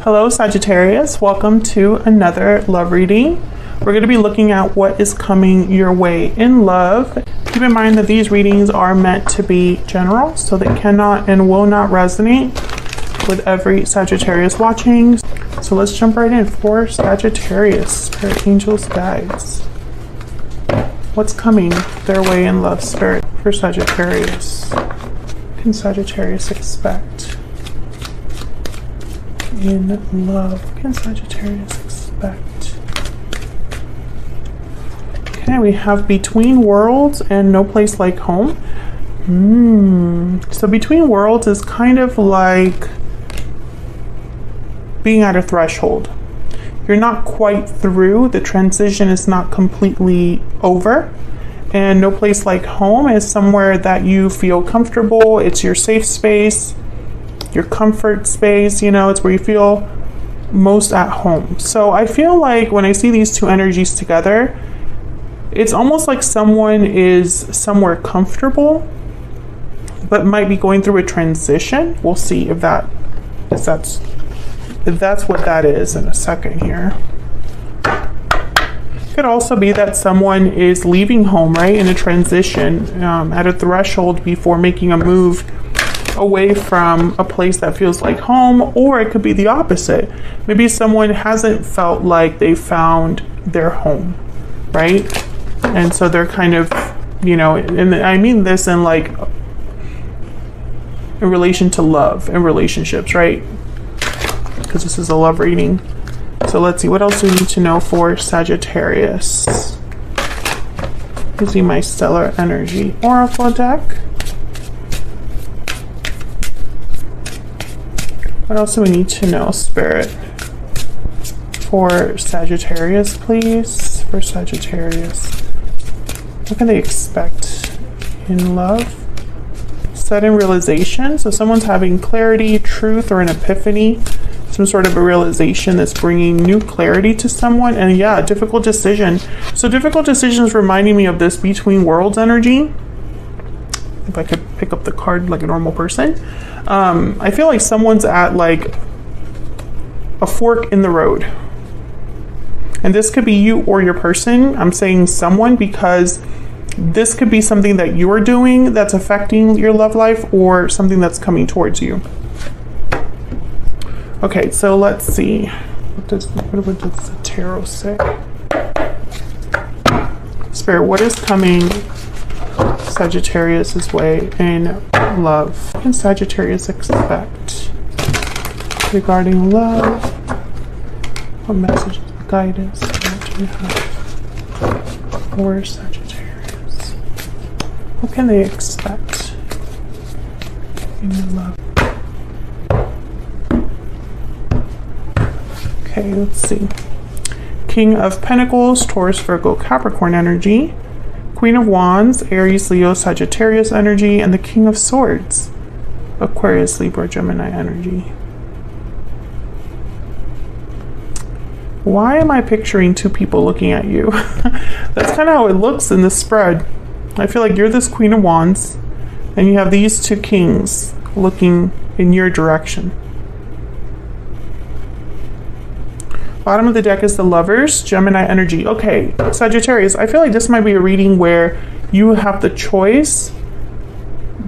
Hello Sagittarius, welcome to another love reading. We're going to be looking at what is coming your way in love. Keep in mind that these readings are meant to be general, so they cannot and will not resonate with every Sagittarius watching. So let's jump right in for Sagittarius, Spirit, Angels, Guides. What's coming their way in love, Spirit, for Sagittarius? What can Sagittarius expect in love? What can Sagittarius expect? Okay, we have Between Worlds and No Place Like Home. So Between Worlds is kind of like being at a threshold. You're not quite through, the transition is not completely over. And No Place Like Home is somewhere that you feel comfortable, it's your safe space, your comfort space, you know, it's where you feel most at home. So I feel like when I see these two energies together, it's almost like someone is somewhere comfortable, but might be going through a transition. We'll see if that's what that is in a second here. Could also be that someone is leaving home, right, in a transition, at a threshold before making a move away from a place that feels like home, or it could be the opposite. Maybe someone hasn't felt like they found their home, right? And so they're kind of, you know, and I mean this in like in relation to love and relationships, right? Because this is a love reading. So let's see, what else do we need to know for Sagittarius? Using my Stellar Energy Oracle deck. What else do we need to know, Spirit, for Sagittarius, please? For Sagittarius, what can they expect in love? Sudden realization. So someone's having clarity, truth, or an epiphany. Some sort of a realization that's bringing new clarity to someone. And yeah, difficult decision. So difficult decisions reminding me of this Between Worlds energy. If I could pick up the card like a normal person. I feel like someone's at like a fork in the road. And this could be you or your person. I'm saying someone because this could be something that you're doing that's affecting your love life, or something that's coming towards you. Okay, so let's see. What does the tarot say? Spirit, what is coming Sagittarius's way in love? What can Sagittarius expect regarding love? What messages, guidance do you have for Sagittarius? What can they expect in love? Okay, let's see. King of Pentacles, Taurus, Virgo, Capricorn energy. Queen of Wands, Aries, Leo, Sagittarius energy. And the King of Swords, Aquarius, Libra, Gemini energy. Why am I picturing two people looking at you? That's kind of how it looks in the spread. I feel like you're this Queen of Wands, and you have these two kings looking in your direction. Bottom of the deck is the Lovers, Gemini energy. Okay, Sagittarius, I feel like this might be a reading where you have the choice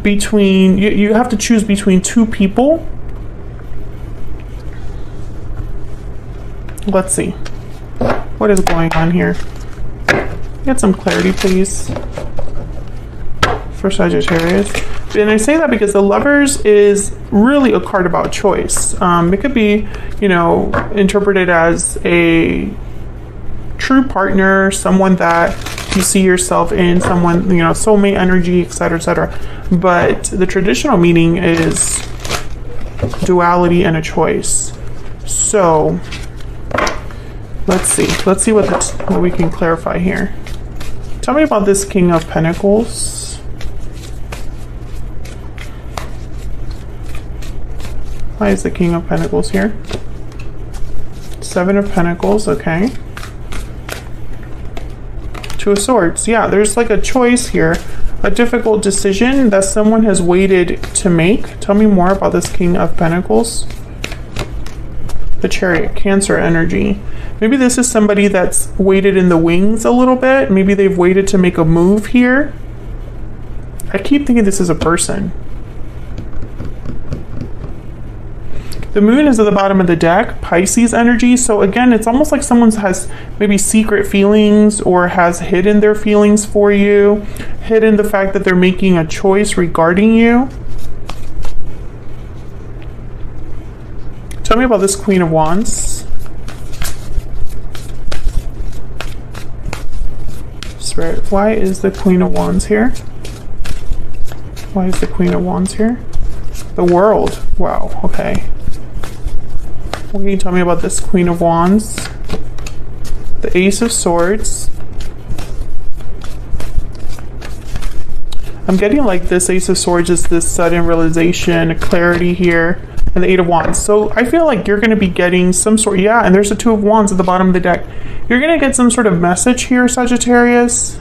between, you have to choose between two people. Let's see. What is going on here? Get some clarity, please, for Sagittarius. And I say that because the Lovers is really a card about choice. It could be, you know, interpreted as a true partner, someone that you see yourself in, someone, you know, soulmate energy, etc., etc. But the traditional meaning is duality and a choice. So let's see what we can clarify here. Tell me about this King of Pentacles. Why is the King of Pentacles here? Seven of Pentacles, okay. Two of Swords, yeah, there's like a choice here, a difficult decision that someone has waited to make. Tell me more about this King of Pentacles. The Chariot, Cancer energy. Maybe this is somebody that's waited in the wings a little bit. Maybe they've waited to make a move here. I keep thinking this is a person. The moon is at the bottom of the deck, Pisces energy. So again, it's almost like someone has maybe secret feelings or has hidden their feelings for you, hidden the fact that they're making a choice regarding you. Tell me about this Queen of Wands. Spirit, why is the Queen of Wands here? Why is the Queen of Wands here? The World. Wow, okay. What can you tell me about this Queen of Wands? The Ace of Swords. I'm getting like this Ace of Swords is this sudden realization, clarity here. And the Eight of Wands. So I feel like you're going to be getting some sort, yeah, and there's the Two of Wands at the bottom of the deck. You're going to get some sort of message here, Sagittarius,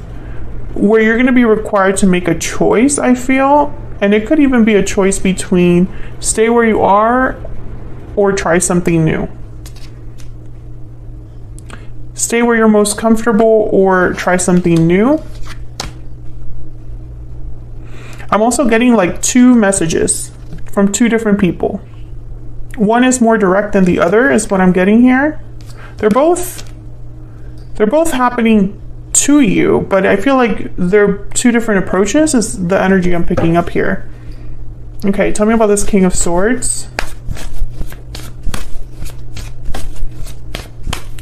where you're going to be required to make a choice, I feel. And it could even be a choice between stay where you are or try something new. Stay where you're most comfortable or try something new. I'm also getting like two messages from two different people. One is more direct than the other is what I'm getting here. They're both happening to you, but I feel like they're two different approaches is the energy I'm picking up here. Okay, tell me about this King of Swords.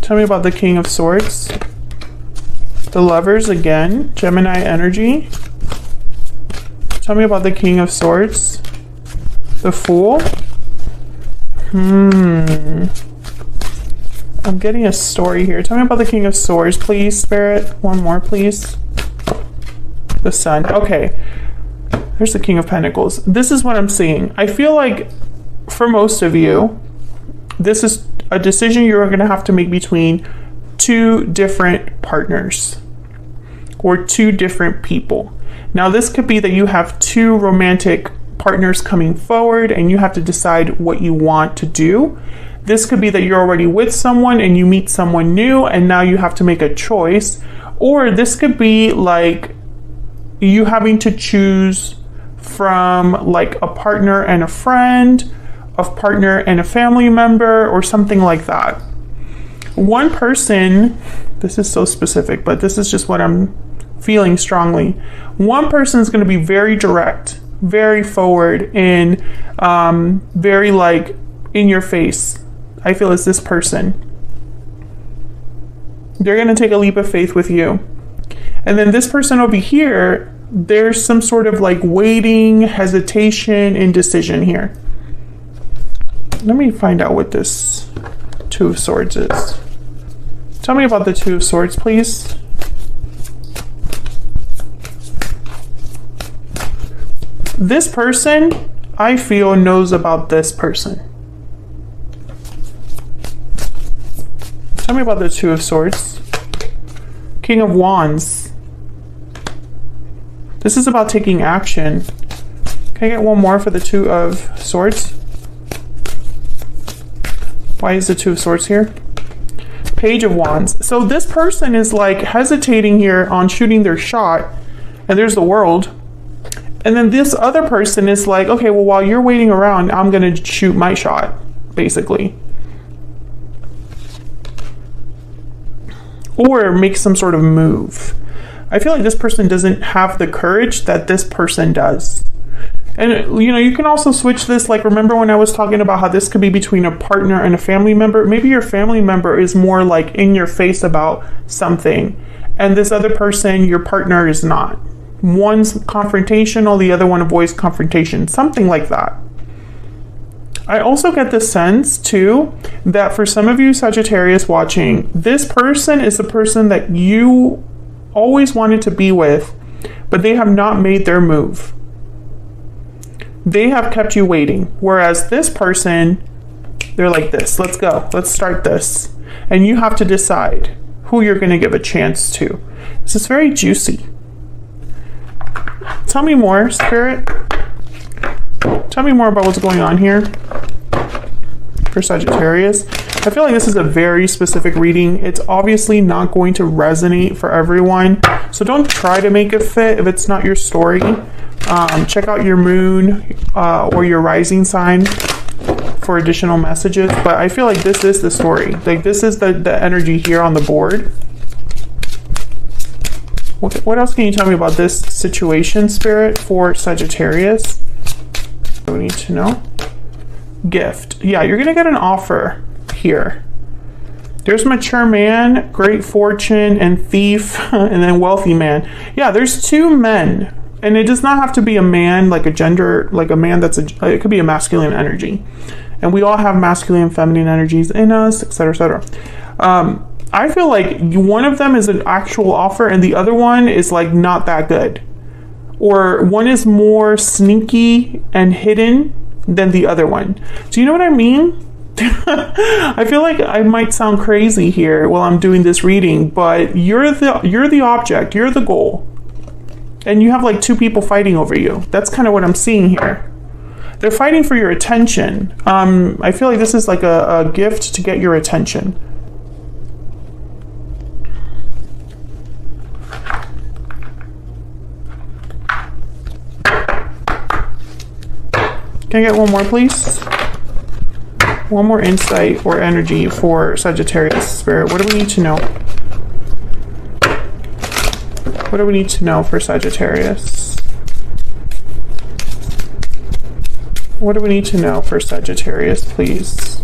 Tell me about the King of Swords. The Lovers again, Gemini energy. Tell me about the King of Swords. The Fool. I'm getting a story here. Tell me about the King of Swords, please, Spirit. One more, please. The Sun. Okay. There's the King of Pentacles. This is what I'm seeing. I feel like for most of you, this is a decision you're going to have to make between two different partners or two different people. Now, this could be that you have two romantic partners coming forward and you have to decide what you want to do. This could be that you're already with someone and you meet someone new and now you have to make a choice. Or this could be like you having to choose from like a partner and a friend, a partner and a family member, or something like that. One person, this is so specific, but this is just what I'm feeling strongly. One person is going to be very direct, very forward, and very like in your face. I feel it's this person. They're going to take a leap of faith with you. And then this person over here, there's some sort of like waiting, hesitation, indecision here. Let me find out what this Two of Swords is. Tell me about the Two of Swords, please. This person, I feel, knows about this person. Tell me about the Two of Swords. King of Wands. This is about taking action. Can I get one more for the Two of Swords? Why is the Two of Swords here? Page of Wands. So this person is like hesitating here on shooting their shot, and there's the World. And then this other person is like, okay, well, while you're waiting around, I'm going to shoot my shot, basically. Or make some sort of move. I feel like this person doesn't have the courage that this person does. And, you know, you can also switch this. Like, remember when I was talking about how this could be between a partner and a family member? Maybe your family member is more like in your face about something. And this other person, your partner, is not. One's confrontational, the other one avoids confrontation. Something like that. I also get the sense, too, that for some of you Sagittarius watching, this person is the person that you always wanted to be with, but they have not made their move. They have kept you waiting. Whereas this person, they're like this. Let's go. Let's start this. And you have to decide who you're going to give a chance to. This is very juicy. Tell me more, Spirit. Tell me more about what's going on here. for Sagittarius. I feel like this is a very specific reading. It's obviously not going to resonate for everyone, so don't try to make it fit if it's not your story. Check out your moon or your rising sign for additional messages, but I feel like this is the story. Like, this is the energy here on the board. What else can you tell me about this situation, Spirit, for Sagittarius? What do we need to know? Gift. Yeah, you're gonna get an offer here. There's mature man, great fortune, and thief, and then wealthy man. Yeah, there's two men, and it does not have to be a man, like a gender, like a man that's it could be a masculine energy. And we all have masculine and feminine energies in us, etc., etc. I feel like one of them is an actual offer and the other one is like not that good. Or one is more sneaky and hidden than the other one. Do you know what I mean? I feel like I might sound crazy here while I'm doing this reading, but you're the object, you're the goal. And you have like two people fighting over you. That's kind of what I'm seeing here. They're fighting for your attention. I feel like this is like a gift to get your attention. Can I get one more, please? One more insight or energy for Sagittarius Spirit. What do we need to know? What do we need to know for Sagittarius? What do we need to know for Sagittarius, please?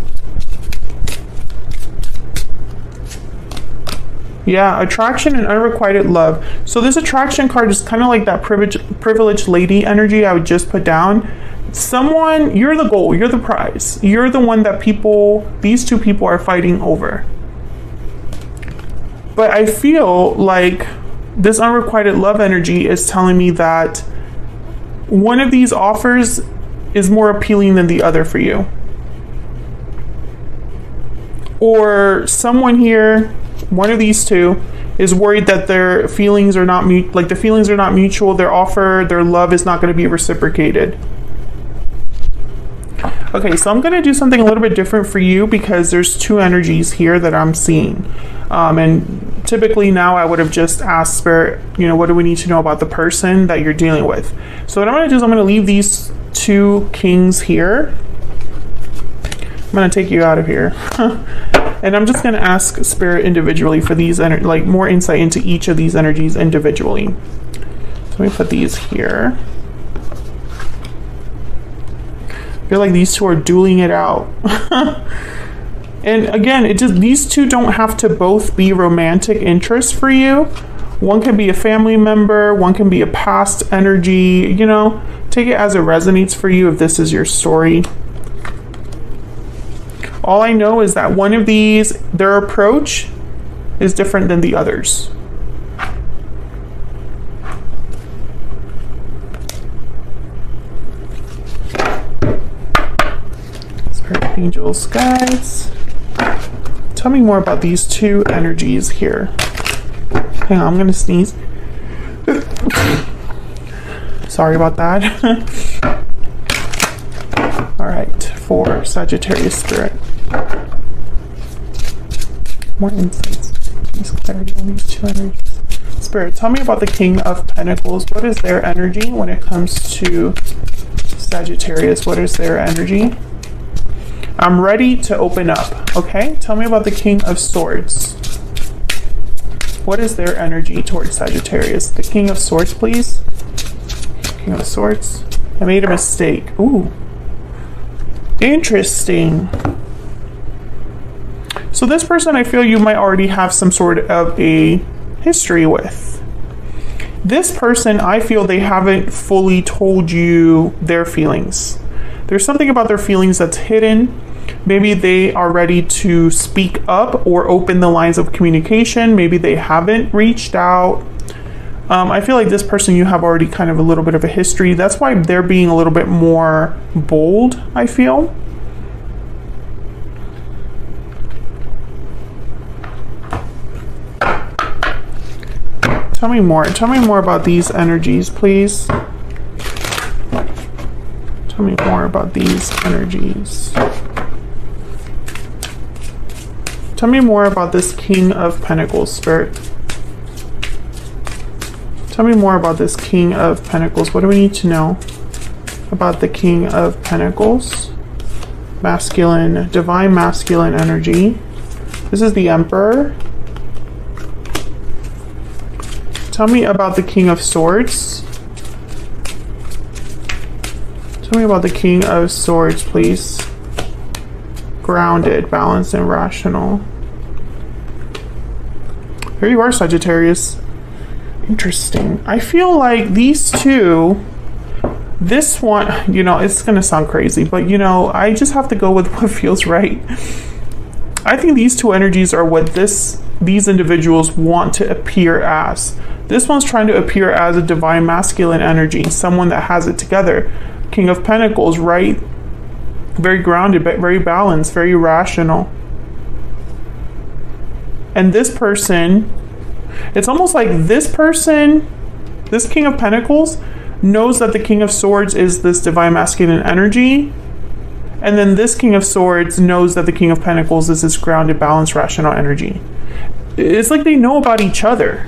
Yeah, attraction and unrequited love. So this attraction card is kind of like that privileged lady energy I would just put down. Someone, you're the goal, you're the prize. You're the one that these two people are fighting over. But I feel like this unrequited love energy is telling me that one of these offers is more appealing than the other for you. Or someone here, one of these two, is worried that their feelings are not the feelings are not mutual, their offer, their love is not going to be reciprocated. Okay, so I'm going to do something a little bit different for you because there's two energies here that I'm seeing. And typically now I would have just asked Spirit, what do we need to know about the person that you're dealing with? So what I'm going to do is I'm going to leave these two kings here. I'm going to take you out of here. And I'm just going to ask Spirit individually for these, more insight into each of these energies individually. So let me put these here. I feel like these two are dueling it out. And again, these two don't have to both be romantic interests for you. One can be a family member, one can be a past energy, take it as it resonates for you if this is your story. All I know is that one of these, their approach is different than the others. Spirit, angels, guides. Tell me more about these two energies here. Hang on, I'm gonna sneeze. Sorry about that. All right, for Sagittarius Spirit. More insights. Please clarity on these two energies. Spirit, tell me about the King of Pentacles. What is their energy when it comes to Sagittarius? What is their energy? I'm ready to open up, okay? Tell me about the King of Swords. What is their energy towards Sagittarius? The King of Swords, please. King of Swords. I made a mistake. Ooh. Interesting. So this person, I feel you might already have some sort of a history with. This person, I feel they haven't fully told you their feelings. There's something about their feelings that's hidden. Maybe they are ready to speak up or open the lines of communication. Maybe they haven't reached out. I feel like this person, you have already kind of a little bit of a history. That's why they're being a little bit more bold, I feel. Tell me more. Tell me more about these energies, please. Tell me more about these energies. Tell me more about this King of Pentacles, Spirit. Tell me more about this King of Pentacles. What do we need to know about the King of Pentacles? Masculine, divine masculine energy. This is the Emperor. Tell me about the King of Swords. Tell me about the King of Swords, please. Grounded, balanced, and rational. Here you are, Sagittarius. Interesting. I feel like these two, this one, you know, it's going to sound crazy, but you know, I just have to go with what feels right. I think these two energies are what these individuals want to appear as. This one's trying to appear as a divine masculine energy, someone that has it together. King of Pentacles, right? Very grounded, but very balanced, very rational. And this person, it's almost like this person, this King of Pentacles, knows that the King of Swords is this divine masculine energy. And then this King of Swords knows that the King of Pentacles is this grounded, balanced, rational energy. It's like they know about each other.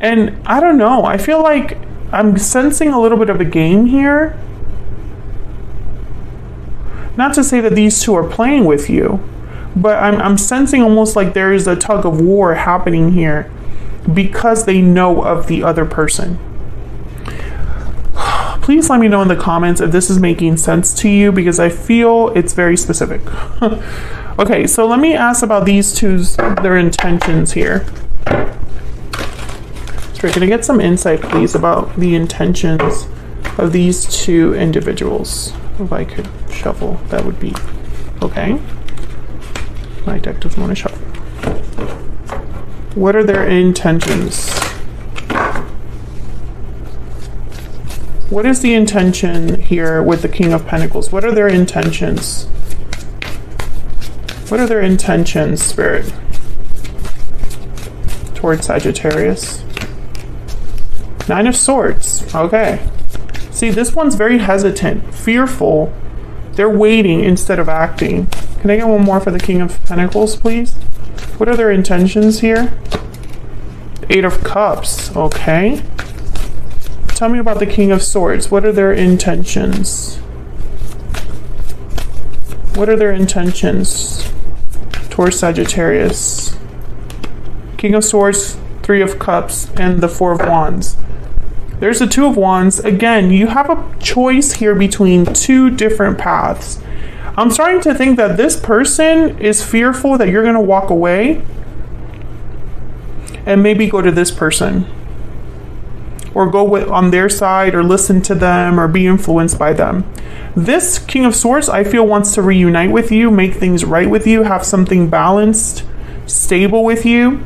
And I don't know, I feel like I'm sensing a little bit of a game here. Not to say that these two are playing with you, but I'm sensing almost like there is a tug of war happening here because they know of the other person. Please let me know in the comments if this is making sense to you, because I feel it's very specific. Okay, so let me ask about these two's, their intentions here. So we're gonna get some insight, please, about the intentions of these two individuals. If I could shuffle, that would be okay. My deck doesn't want to shuffle. What are their intentions? What is the intention here with the King of Pentacles? What are their intentions? What are their intentions, Spirit, towards Sagittarius? Nine of Swords. Okay. See, this one's very hesitant, fearful. They're waiting instead of acting. Can I get one more for the King of Pentacles, please? What are their intentions here? Eight of Cups. Okay. Tell me about the King of Swords. What are their intentions? What are their intentions towards Sagittarius? King of Swords, Three of Cups, and the Four of Wands. There's the Two of Wands. Again, you have a choice here between two different paths. I'm starting to think that this person is fearful that you're going to walk away and maybe go to this person, or go on their side, or listen to them, or be influenced by them. This King of Swords, I feel, wants to reunite with you, make things right with you, have something balanced, stable with you.